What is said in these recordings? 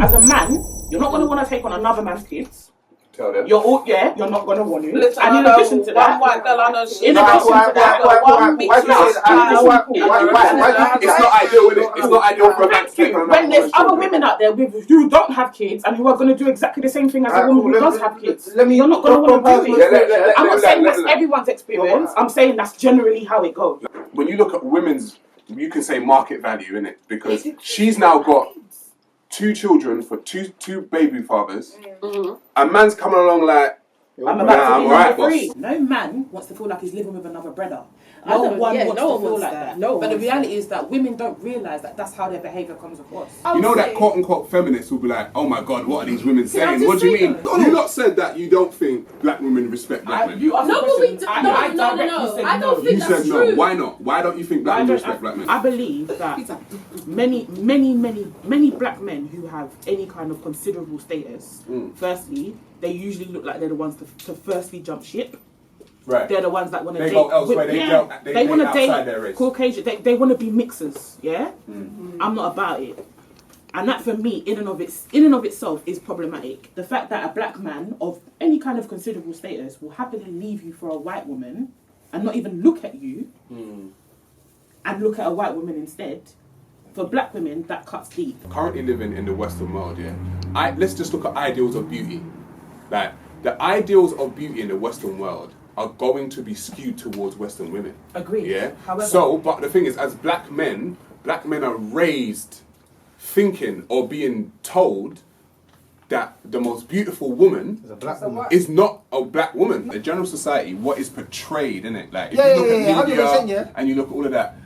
As a man, you're not going to want to take on another man's kids. Tell them. You're not going to want to. Listen, and in addition to that, white girl, I know it's not ideal, is it? It's not ideal for a man to take on when there's other women out there who don't have kids and who are going to do exactly the same thing as a woman who does have kids, you're not going to want to do it. I'm not saying that's everyone's experience. I'm saying that's generally how it goes. When you look at women's, you can say market value, innit? Because she's now got 2 children for two baby fathers, and man's coming along like, I'm alright, boss. No man wants to feel like he's living with another brother. No one wants to feel like that. But the reality is that women don't realise that that's how their behaviour comes across. You know that quote-unquote feminists will be like, oh my god, what are these women saying? What do you mean? You lot said that you don't think black women respect black men. No, but we don't. No. I don't think that's true. You said no. Why not? Why don't you think black women respect black men? I believe that many black men who have any kind of considerable status, firstly, they usually look like they're the ones to firstly jump ship. Right. They're the ones that want to date. They go elsewhere. They want to outside date their race. Caucasian. They want to be mixers. Yeah. I'm not about it, and that for me, in and of itself, is problematic. The fact that a black man of any kind of considerable status will happily leave you for a white woman and not even look at you, and look at a white woman instead. For black women, that cuts deep. Currently living in the Western world, let's just look at ideals of beauty. Like the ideals of beauty in the Western world are going to be skewed towards Western women. Agreed. Yeah. However, but the thing is, as black men are raised thinking or being told that the most beautiful woman is not a black woman. In general society, what is portrayed, innit? Like if you look at media and you look at all of that,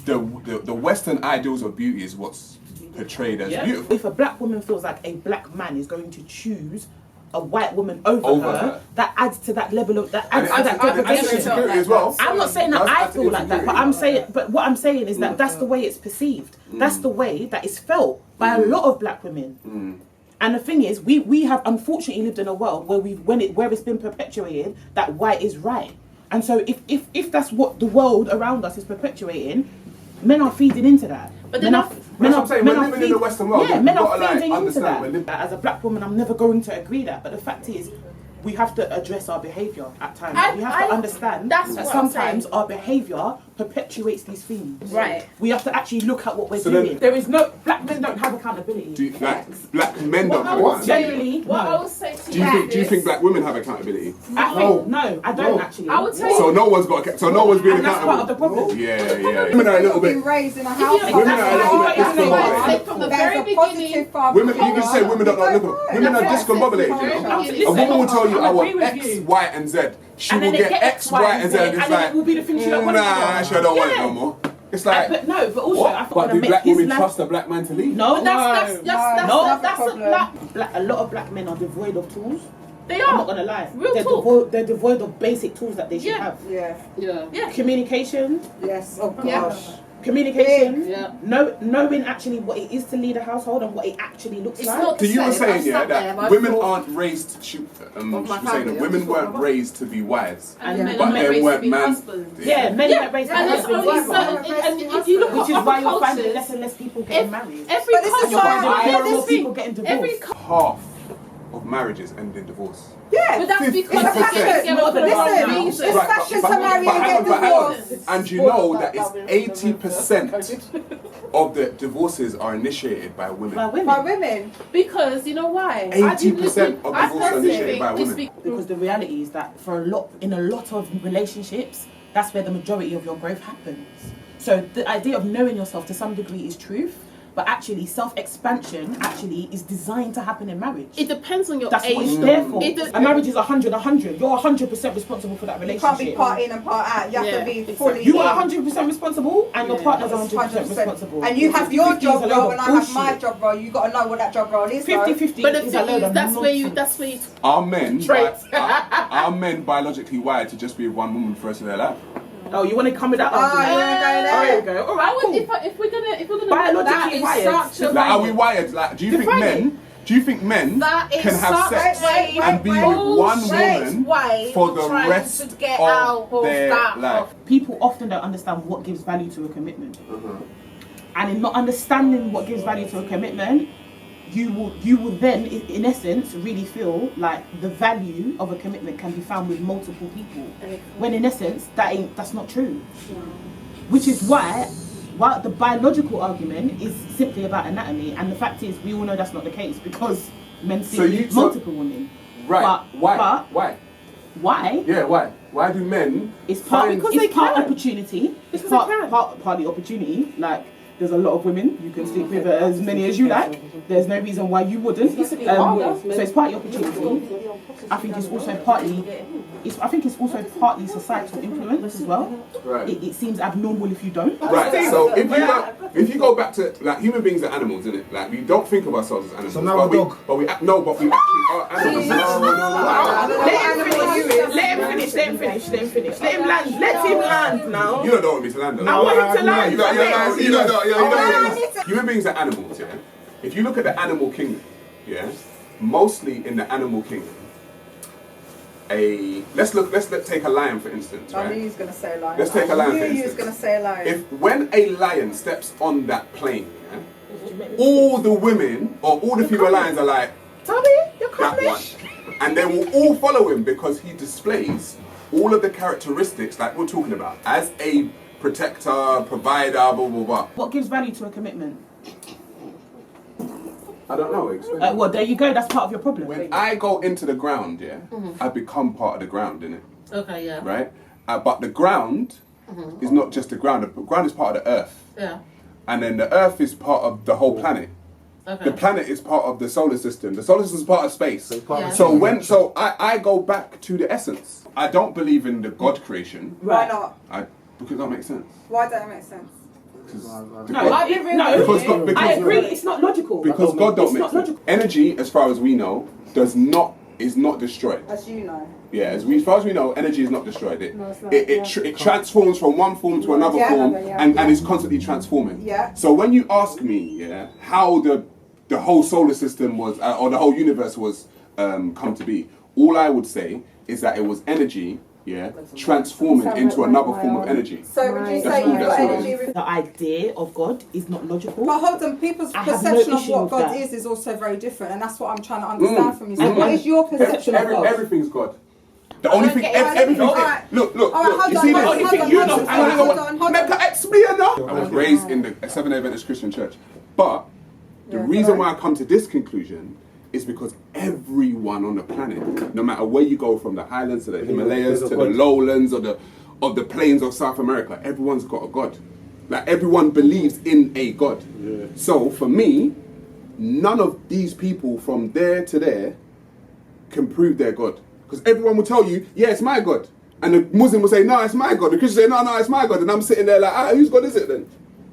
the Western ideals of beauty is what's portrayed as beautiful. If a black woman feels like a black man is going to choose a white woman over her, that adds to that level of that degradation as well. I'm not saying that I feel like that, but what I'm saying is that that's the way it's perceived. That's the way that it's felt by a lot of black women. And the thing is, we have unfortunately lived in a world where it's been perpetuated that white is right. And so if that's what the world around us is perpetuating, men are feeding into that. But men are we're living in the Western world. Yeah, men are feeding into that. As a black woman, I'm never going to agree that. But the fact is, we have to address our behaviour at times. We have to understand that sometimes our behaviour perpetuates these things. Right. We have to actually look at what we're doing. There is no black men don't have accountability. Black men don't have accountability. Generally, what I would say to you. Do you think black women have accountability? No, I don't actually. I would tell you. So no one's being accountable. That's part of the problem. Yeah. Women are a little bit. Raised in a house. Women are a little bit discombobulated. From the very beginning. Women, you can say women don't know. Women are discombobulated. You know, a woman will tell you, "I want X, Y, and Z." She will get X, Y, and Z, and it's like, it will be the thing she don't want. Actually, I don't want it no more. It's like, but also, I thought but do black women trust a black man to leave? No, that's a a lot of black men are devoid of tools. They are. I'm not gonna lie. They're devoid of basic tools that they should have. Yeah. Communication. Yes. Oh gosh. Communication. Yeah. Knowing actually what it is to lead a household and what it actually looks like. So you were saying that women aren't raised. Women weren't raised to be wives, but they weren't husbands. Yeah, men weren't raised to be husbands. And if you look at which is why you're finding less and less people getting married. More people getting divorced. Half of marriages end in divorce. Yeah, but that's because it's fashion to marry and get divorced. And you know that it's 80% of the divorces are initiated by women. By women. Because you know why? 80% of divorces are initiated by women. Because the reality is that in a lot of relationships, that's where the majority of your growth happens. So the idea of knowing yourself to some degree is truth. But actually, self-expansion is designed to happen in marriage. It depends on your age. That's what it's there for. A marriage is 100. You're 100% responsible for that relationship. You can't be part in and part out. You have to be fully. You are 100% responsible, and your partner's 100% responsible. And you have your job role, and I have my job role. You got to know what that job role is. 50-50. But the thing is, that's where you. Are men biologically wired to just be with one woman for the rest of their life? Oh, you want to come with that? There we go. All right, cool. If we're gonna biologically wired. Are we wired? Like, do you think men can have sex and be with one woman for the rest of their life? People often don't understand what gives value to a commitment, and in not understanding what gives value to a commitment, you will then, in essence, really feel like the value of a commitment can be found with multiple people. When in essence, that's not true. Which is why the biological argument is simply about anatomy, and the fact is, we all know that's not the case because men see multiple women. Right. Why? Why? Yeah, why? Why do men? It's part opportunity. It's partly opportunity. Like, there's a lot of women you can sleep with as many as you like. There's no reason why you wouldn't. So it's partly opportunity. I think it's also partly societal influence as well. Right. It seems abnormal if you don't. Right. So if you go back to, like, human beings are animals, isn't it? Like, we don't think of ourselves as animals. So now we actually are animals. Let him finish. Let him land now. You don't want me to land, though. I want him to land. You don't. Human beings are animals, yeah? If you look at the animal kingdom, yeah? Mostly in the animal kingdom, let's take a lion for instance, right? I knew he was going to say a lion. Let's take a lion for instance. He was going to say a lion. When a lion steps on that plane, yeah, all the women or all the female lions are like, Tommy, you're that one. And they will all follow him because he displays all of the characteristics like we're talking about as a protector, provider, blah, blah, blah. What gives value to a commitment? I don't know. Well, there you go. That's part of your problem. When I go into the ground, yeah, I become part of the ground, innit? Okay, yeah. Right? But the ground is not just the ground. The ground is part of the earth. Yeah. And then the earth is part of the whole planet. Okay. The planet is part of the solar system. The solar system is part of space. Yeah. So I go back to the essence. I don't believe in the God creation. Why not? Because it don't make sense. Why don't it make sense? I agree. It's not logical. Because God don't make sense. Energy, as far as we know, is not destroyed. As you know. Yeah, as far as we know, energy is not destroyed. It transforms from one form to another form, and is constantly transforming. Yeah. So when you ask me, yeah, how the whole solar system was, or the whole universe was come to be, all I would say is that it was energy. Yeah, transforming into another form of energy. So would you say you've got energy? The idea of God is not logical. But hold on, people's perception of what God is also very different, and that's what I'm trying to understand from you. So what is your perception of God? Everything's God. The only thing, everything. Look. You see, the only thing you know. Hold on. Explain now. I was raised in the Seventh-day Adventist Christian church, but the reason why I come to this conclusion is because everyone on the planet, no matter where you go, from the highlands to the Himalayas to the lowlands or the plains of South America, everyone's got a God. Like, everyone believes in a God. Yeah. So for me, none of these people from there to there can prove their God. Because everyone will tell you, yeah, it's my God. And the Muslim will say, no, it's my God. The Christian will say, no, it's my God. And I'm sitting there like, whose God is it then?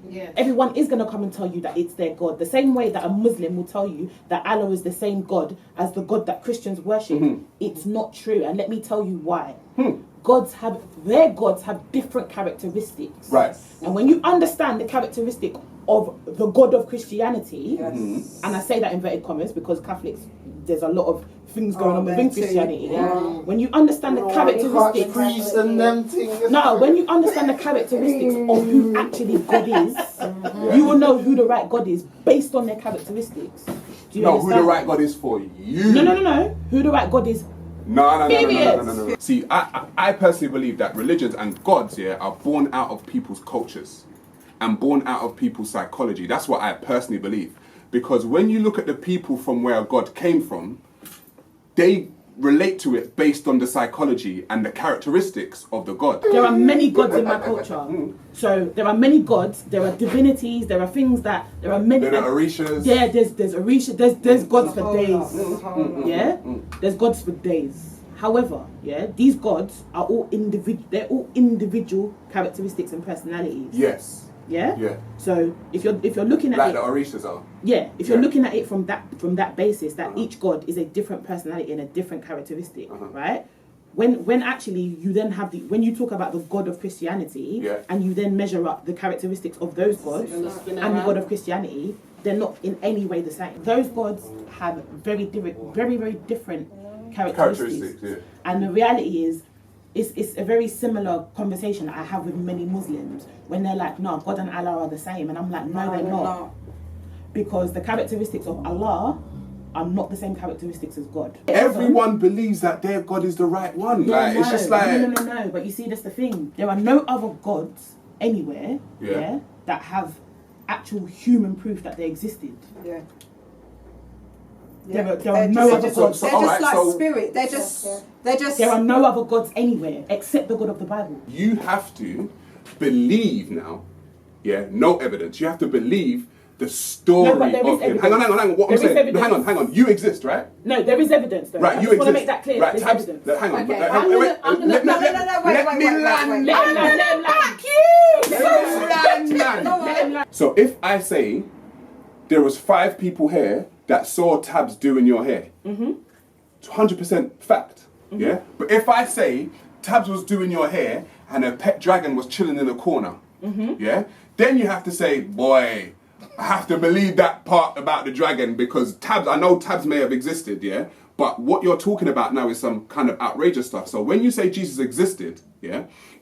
Yeah. Everyone is going to come and tell you that it's their God. The same way that a Muslim will tell you that Allah is the same God as the God that Christians worship. Mm-hmm. It's not true. And let me tell you why. Their gods have different characteristics. Right. And when you understand the characteristic of the God of Christianity, and I say that in inverted commas because Catholics, there's a lot of things going on within Christianity. Yeah. When you understand the characteristics, when you understand the characteristics of who actually God is, you will know who the right God is based on their characteristics. Do you understand? Who the right God is for you. No. Who the right God is. No. See, I personally believe that religions and gods, are born out of people's cultures and born out of people's psychology. That's what I personally believe. Because when you look at the people from where God came from, they relate to it based on the psychology and the characteristics of the God. There are many gods in my culture. So there are many gods, there are divinities, there are things that, there are many... There are Orishas. Yeah, there's Orisha, there's gods for days. Yeah? There's gods for days. However, these gods are all individual characteristics and personalities. Yes. Yeah. So if you're looking at like the Orishas are. Yeah. If you're looking at it from that basis, that each god is a different personality and a different characteristic, right? When actually you then have when you talk about the God of Christianity, and you then measure up the characteristics of those gods and the God of Christianity, they're not in any way the same. Those gods have very different characteristics. And the reality is, it's a very similar conversation that I have with many Muslims when they're like, no, God and Allah are the same. And I'm like, no, they're not. because the characteristics of Allah are not the same characteristics as God. Everyone believes that their God is the right one. Like, it's just like... No. But you see, that's the thing. There are no other gods anywhere that have actual human proof that they existed. Yeah. There are no other gods. They're just like spirit. They're just. There are no other gods anywhere except the God of the Bible. You have to believe now, no evidence. You have to believe the story of him. Hang on. What I'm saying. Hang on. You exist, right? No, there is evidence though. Right, I you just want to exist. make that clear. Right, There's evidence. hang on. Okay. Let me land. Let him land. So if I say there was 5 people here that saw Tabs doing your hair, it's 100% fact. Yeah. But if I say Tabs was doing your hair and a pet dragon was chilling in a corner, then you have to say, boy, I have to believe that part about the dragon because Tabs, I know Tabs may have existed, but what you're talking about now is some kind of outrageous stuff. So when you say Jesus existed,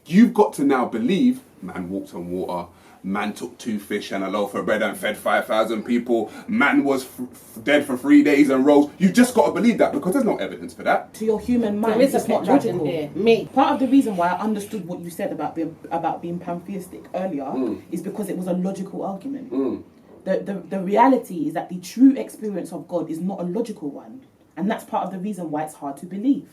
you've got to now believe man walked on water, man took 2 fish and a loaf of bread and fed 5,000 people, man was dead for 3 days and rose. You've just got to believe that because there's no evidence for that. To your human mind, it's not logical. Me. Part of the reason why I understood what you said about being pantheistic earlier is because it was a logical argument. The reality is that the true experience of God is not a logical one. And that's part of the reason why it's hard to believe.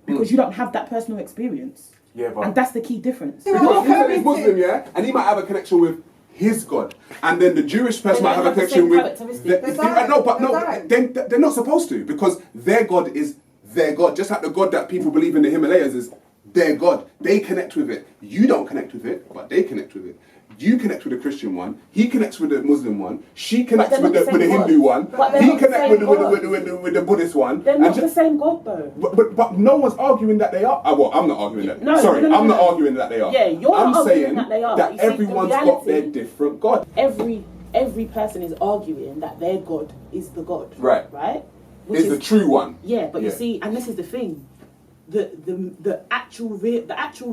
Because you don't have that personal experience. Yeah, but... And that's the key difference. Because he's Muslim, and he might have a connection with his God. And then the Jewish person might have a connection with... They're not supposed to, because their God is their God. Just like the God that people believe in the Himalayas is their God. They connect with it. You don't connect with it, but they connect with it. You connect with the Christian one, he connects with the Muslim one, she connects with the Hindu one, he connects with the Buddhist one. They're not the same God though. But no one's arguing that they are. Well, I'm not arguing that. No, I'm not arguing that they are. Yeah, you're not arguing that they are. That everyone's got their different God. Every person is arguing that their God is the God. Right. Right? Which is the true one. Yeah, but you see, and this is the thing. The actual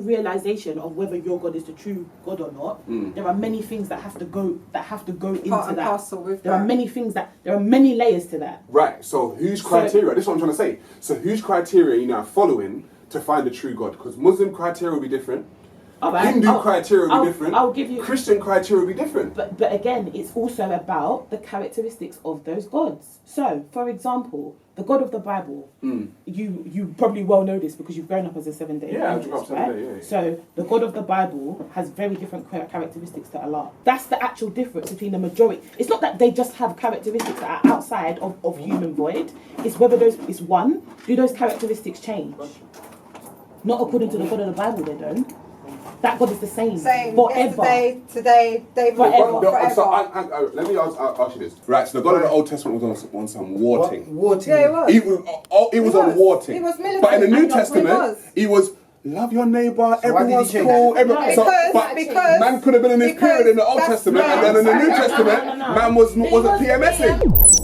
realization of whether your God is the true God or not, there are many things that have to go into that. There are many layers to that. Right. So whose criteria? This is what I'm trying to say. So whose criteria are you now following to find the true God? Because Muslim criteria will be different. Hindu criteria will be different. I'll give you Christian criteria will be different. But again, it's also about the characteristics of those gods. So, for example, the God of the Bible, you probably well know this because you've grown up as a Seventh-day Adventist, right? Yeah. So the God of the Bible has very different characteristics to Allah. That's the actual difference between the majority. It's not that they just have characteristics that are outside of human void. It's whether do those characteristics change? Not according to the God of the Bible, they don't. That God is the same forever. Today, forever. So let me ask you this. Right, so the God of the Old Testament was on some warting. Yeah, He was on warting. He was militant. But in the New Testament, he was love your neighbour, everyone's cool. Because man could have been in this period in the Old Testament, and then in the New Testament, man wasn't PMSing.